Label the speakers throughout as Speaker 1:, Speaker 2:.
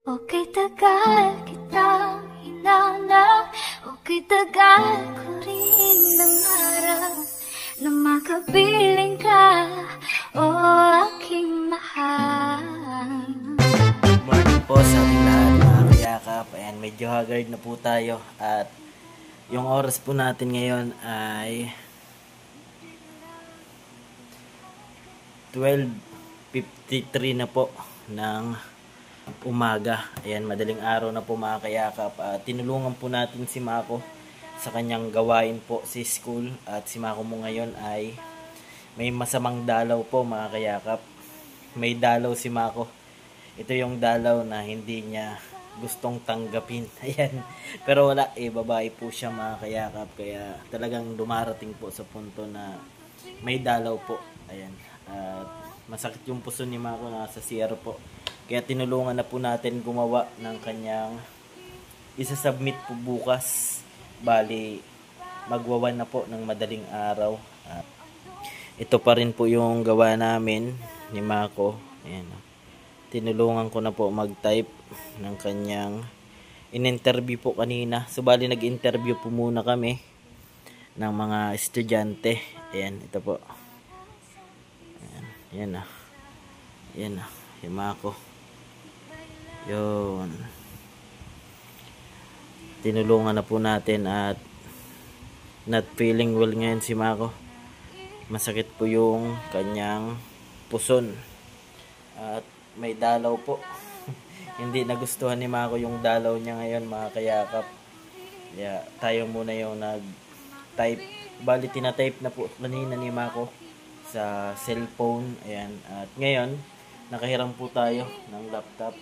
Speaker 1: Okay, tagal kitang hinanap. Okay, tagal ko rin nangarap na makapiling ka, aking mahal.
Speaker 2: Good morning po sa ating lahat mga kayakap. Ayan, medyo haggard na po tayo. At yung oras po natin ngayon ay 12:53 na po ng umaga. Ayan, madaling araw na po mga kayakap. Tinulungan po natin si Mako sa kanyang gawain po si school. At si Mako mo ngayon ay may masamang dalaw po mga kayakap. May dalaw si Mako. Ito yung dalaw na hindi niya gustong tanggapin. Ayan. Pero wala, babae po siya mga kayakap. Kaya talagang dumarating po sa punto na may dalaw po. Ayan. At masakit yung puso ni Mako na sa CR po. Kaya tinulungan na po natin gumawa ng kanyang isa-submit po bukas. Bali, magwawan na po ng madaling araw. At ito pa rin po yung gawa namin ni Mako. Ayan. Tinulungan ko na po mag-type ng kanyang in-interview po kanina. So, bali nag-interview po muna kami ng mga estudyante. Ayan, ito po. Ayan, ayan na. Ayan na, yung Mako. Yun. Tinulungan na po natin at not feeling well ngayon si Mako. Masakit po yung kanyang puson. At may dalaw po. Hindi nagustuhan ni Mako yung dalaw niya ngayon mga kayakap. Kaya tayo muna yung nag-type. Bali tina-type na po kanina ni Mako sa cellphone. Ayan. At ngayon, nakahiram po tayo ng laptop.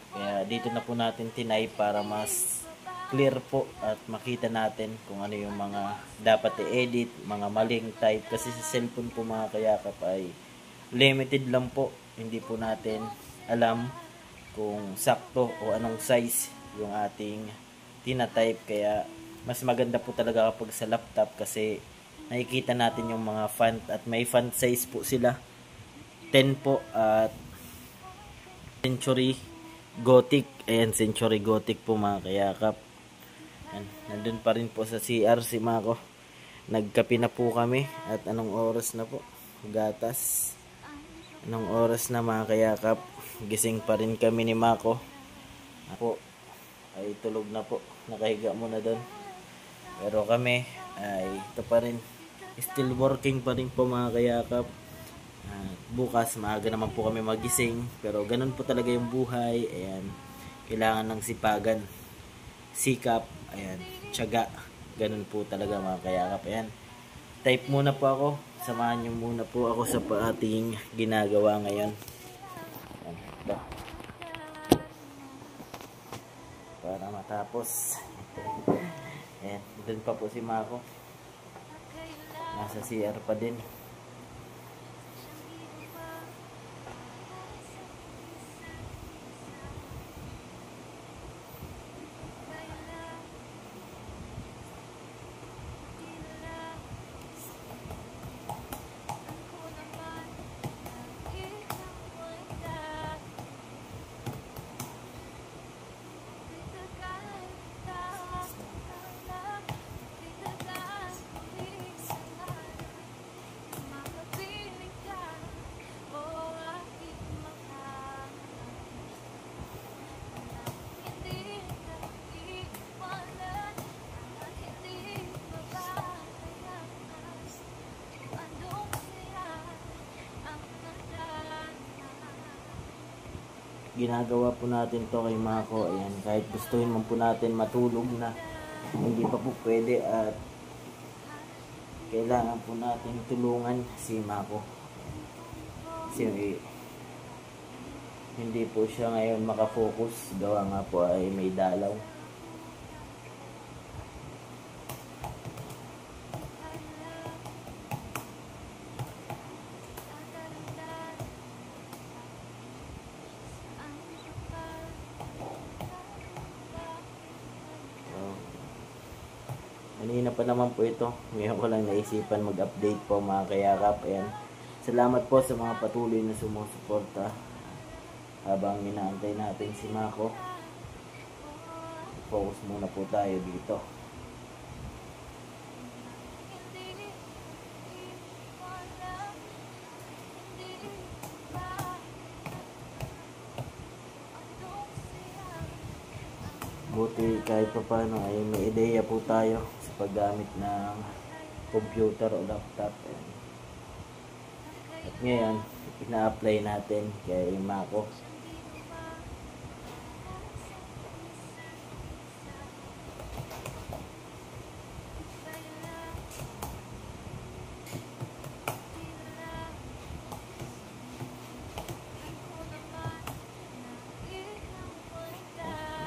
Speaker 2: Kaya dito na po natin tinay para mas clear po at makita natin kung ano yung mga dapat i-edit, mga maling type. Kasi sa cellphone po mga kayakap ay limited lang po. Hindi po natin alam kung sakto o anong size yung ating tina-type. Kaya mas maganda po talaga kapag sa laptop kasi nakikita natin yung mga font at may font size po sila. 10 po at Century Gothic. Ayan, Century Gothic po mga kayakap. Ayan, nandun pa rin po sa CR si Mako. Nagkape na po kami. At anong oras na po? Gatas. Anong oras na mga kayakap? Gising pa rin kami ni Mako. Ako ay tulog na po. Nakahiga muna doon. Pero kami ay ito pa rin. Still working pa rin po mga kayakap. Bukas maaga naman po kami magising, pero ganun po talaga yung buhay. Ayan, kailangan ng sipagan, sikap, ayan, tiyaga, ganun po talaga mga kayakap. Ayan, type muna po ako, samahan nyo muna po ako sa ating ginagawa ngayon. Ayan, ito. Para matapos. Ayan, dun pa po si Mako, nasa CR pa din. Ginagawa po natin to kay Mako. Ayan, kahit gustuhin man po natin matulog na, hindi pa po pwede at kailangan po natin tulungan si Mako. Kasi hindi po siya ngayon makafocus. Gawa nga po ay may dalaw. Kanina pa naman po ito. Ngayon ko lang naisipan mag-update po mga kayakap. Ayan. Salamat po sa mga patuloy na sumusuporta. habang inaantay natin si Mako, focus muna po tayo dito. Buti kahit pa paano ay may ideya po tayo sa paggamit ng computer o laptop. At ngayon, ina-apply natin kay Mako.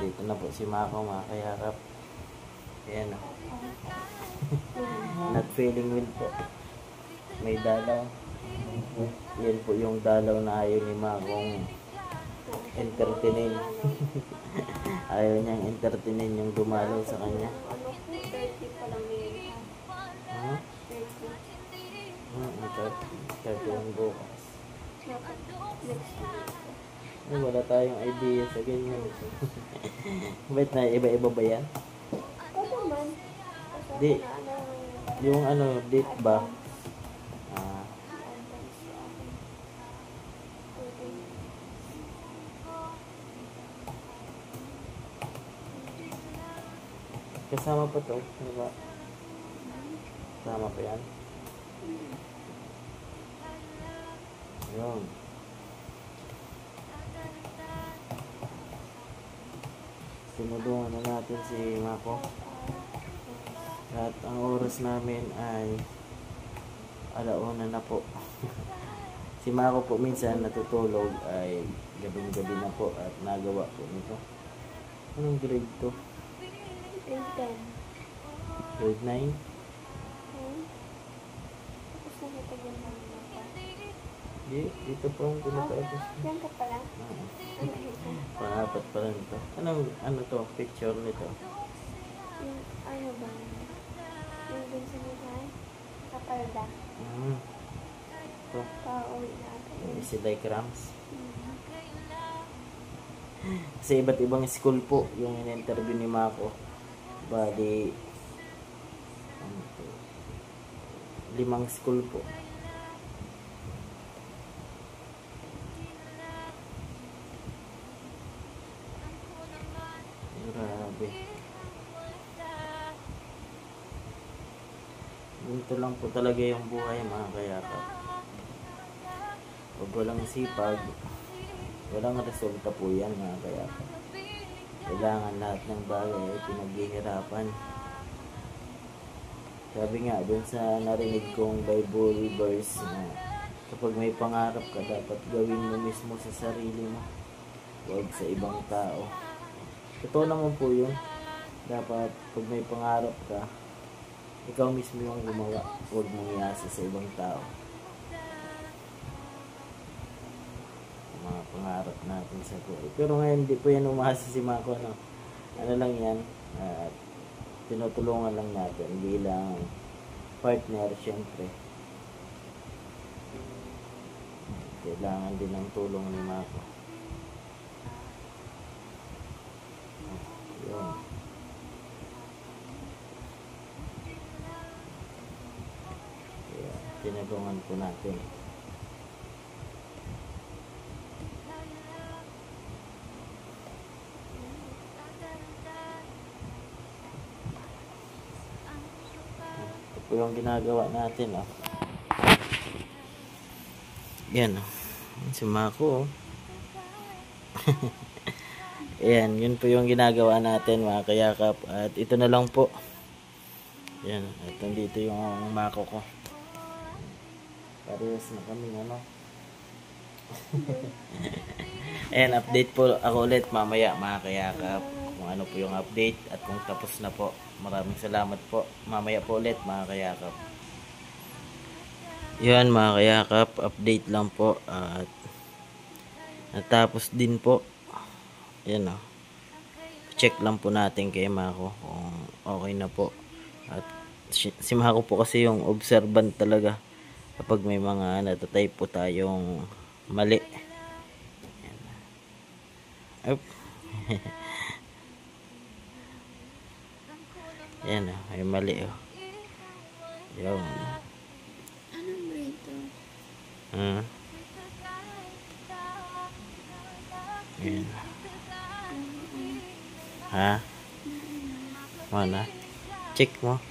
Speaker 2: Dito na po si Mako, mga kayakap. Ayan o. Not feeling well po. May dalaw. Yan po yung dalaw na ayaw ni Makong entertainin. Ayaw niyang entertainin yung dumalaw sa kanya.
Speaker 3: Ano po, 30 pa lang yun.
Speaker 2: Hmm? 30 yung bukas.
Speaker 3: Next week.
Speaker 2: Ay, wala tayong idea sa ganyan. Ba't na iba-iba ba yan?
Speaker 3: Oo naman.
Speaker 2: Di. Yung ano, date ba? Kasama pa to, di ba? Kasama pa yan? Yun. Tinulungan na natin si Mako. At ang oras namin ay 1:00 na po. Si Mako po minsan natutulog ay gabing-gabi na po at nagawa po nito. Anong grade to?
Speaker 3: Grade 10.
Speaker 2: Grade 9?
Speaker 3: Tapos na natagyan namin ako.
Speaker 2: Dito po ang pinatapos.
Speaker 3: Yan ka pala.
Speaker 2: Pang-apat pa lang ito. Ano to? Picture nito.
Speaker 3: Yung ano ba? Yung dun sa Mihay? Kapalda.
Speaker 2: Ito.
Speaker 3: Pa-uwi na ata.
Speaker 2: Si diagrams. Sa iba't ibang school po yung in-interview ni Mako. Bali 5 school po. Grabe. Ganito lang po talaga yung buhay, mga kayakap. Pag walang sipag, walang resulta po yan, mga kayakap. Kailangan lahat ng bagay ay pinaghihirapan. Sabi nga dun sa narinig kong Bible verse na kapag may pangarap ka, dapat gawin mo mismo sa sarili mo, huwag sa ibang tao. Totoo naman po yun. Dapat pag may pangarap ka, ikaw mismo yung gumawa, huwag mong iasa sa ibang tao. Mga pangarap natin sa buhay. Pero ngayon hindi po yan umasa si Mako, no? Ano lang yan, tinutulungan lang natin bilang partner. Syempre kailangan din ng tulong ni Mako. Yun. Kaya tinulungan po natin. Yung ginagawa natin, oh. Yan, oh. Si Mako, oh. Ayan, yun po yung ginagawa natin, mga kayakap. At ito na lang po. Yan, at nandito yung Mako ko. Parehas na kami, ano. Ayan, update po ako ulit mamaya, mga kayakap, kung ano po yung update at kung tapos na po. Maraming salamat po. Mamaya po ulit, mga kayakap. Yan, mga kayakap, update lang po. At natapos din po. Yan, o. Check lang po natin kay Mako kung okay na po. At si Mako po kasi yung observant talaga kapag may mga natatype po tayong mali. Yan. Up. Yan o, may mali o. Yun.
Speaker 3: Anong grade to?
Speaker 2: Yan. Ha? Mana? Check mo.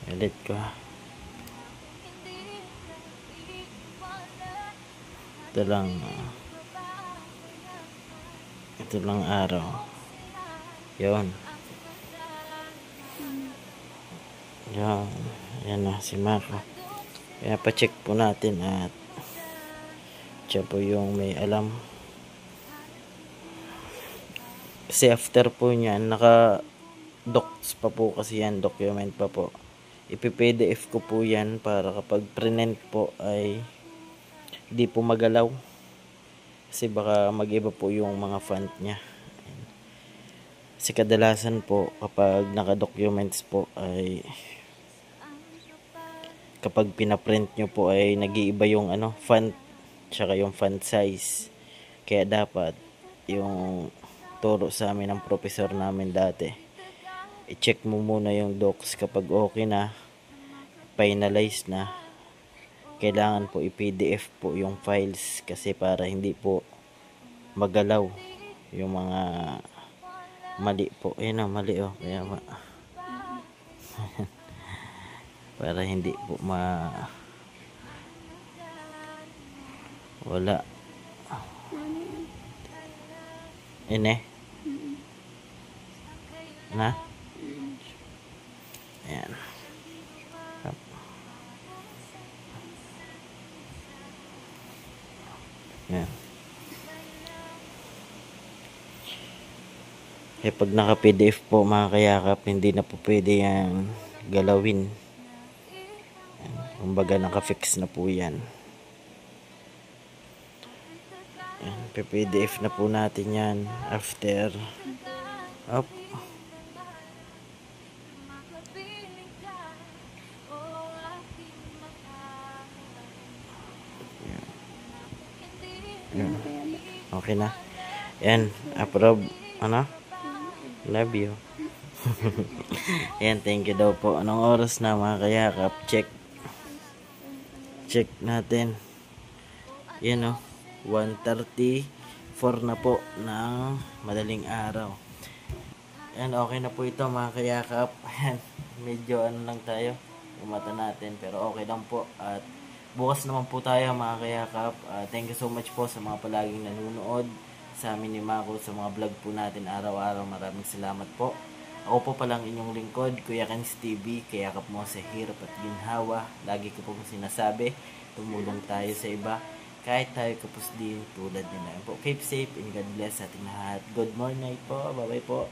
Speaker 2: Edit ko. Ito lang araw. Yun. Yan na si Mako. Kaya pa-check po natin at siya po yung may alam. Kasi after po niyan, naka-docs pa po kasi yan, document pa po. Ipi-PDF ko po yan para kapag print po ay hindi po magalaw. Kasi baka mag-iba po yung mga font niya. Kasi kadalasan po kapag naka-documents po ay kapag pinaprint nyo po ay nag-iiba yung font tsaka yung font size. Kaya dapat yung turo sa amin ng professor namin dati, i-check mo muna yung docs kapag okay na, finalize na, kailangan po i-PDF po yung files kasi para hindi po magalaw yung mga mali po. Ayun o, mali o. Kaya para hindi po wala. Ini na. Ayan. Up. Ayan. Eh pag naka PDF po mga kayakap, hindi na po pwede yan galawin. Kumbaga naka-fix na po yan. PDF na po natin yan after up. Yan. Okay na. Yan, approve. Love you. Yan, thank you daw po. Anong oras na mga kayakap? Check natin. Yan o, 1:34 na po ng madaling araw. Yan, okay na po ito mga kayakap. Medyo lang tayo, umata natin, pero okay lang po. At bukas naman po tayo mga kayakap. Thank you so much po sa mga palaging nanonood sa amin ni Mako sa mga vlog po natin araw-araw. Maraming salamat po. Ako po palang inyong lingkod, Kuya Kans TV, kayakap mo sa hirap at ginhawa. Lagi ko po sinasabi, tumulong tayo sa iba kahit tayo kapos din tulad nila po. Keep safe and God bless sa ating lahat. Good morning po. Bye bye po.